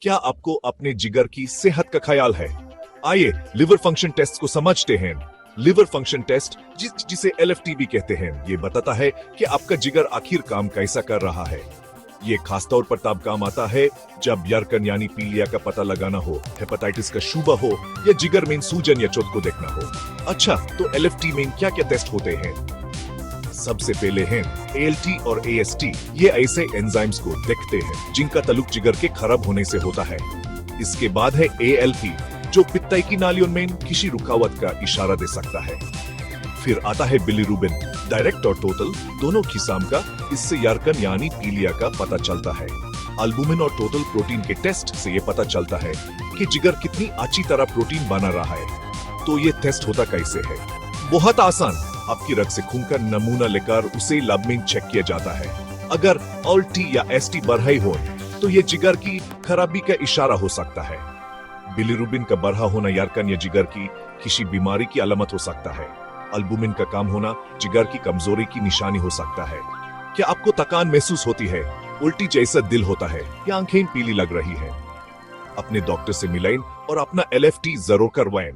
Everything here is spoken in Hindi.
क्या आपको अपने जिगर की सेहत का ख्याल है? आइए लिवर फंक्शन टेस्ट को समझते हैं। लिवर फंक्शन टेस्ट जिसे LFT भी कहते हैं, ये बताता है कि आपका जिगर आखिर काम कैसा कर रहा है। ये खासतौर पर तब काम आता है जब यरकन यानी पीलिया का पता लगाना हो, हेपेटाइटिस का शुबा हो या जिगर में सूजन या चोट को देखना हो। अच्छा, तो LFT में क्या क्या टेस्ट होते हैं? सबसे पहले हैं ALT और AST। ये ऐसे एंजाइम्स को देखते हैं जिनका ताल्लुक जिगर के खराब होने से होता है। इसके बाद है ALT, जो पित्त की नालियों में किसी रुकावट का इशारा दे सकता है। फिर आता है बिलीरुबिन, डायरेक्ट और टोटल दोनों किस्म का। इससे यरकन यानी पीलिया का पता चलता है। अल्बुमिन और टोटल प्रोटीन के टेस्ट से ये पता चलता है कि जिगर कितनी अच्छी तरह प्रोटीन बना रहा है। तो ये टेस्ट होता कैसे है? बहुत आसान। आपकी रक्त से खून का नमूना लेकर उसे लैब में चेक किया जाता है। अगर ALT या AST बढ़े हो तो ये जिगर की खराबी का इशारा हो सकता है। बिलीरुबिन का बढ़ा होना यरकन या जिगर की किसी बीमारी की अलामत हो सकता है। अल्बुमिन का कम होना जिगर की कमजोरी की निशानी हो सकता है। क्या आपको थकान महसूस होती है, उल्टी जैसा दिल होता है या आंखें पीली लग रही हैं? अपने डॉक्टर से मिलें और अपना LFT जरूर करवाएं।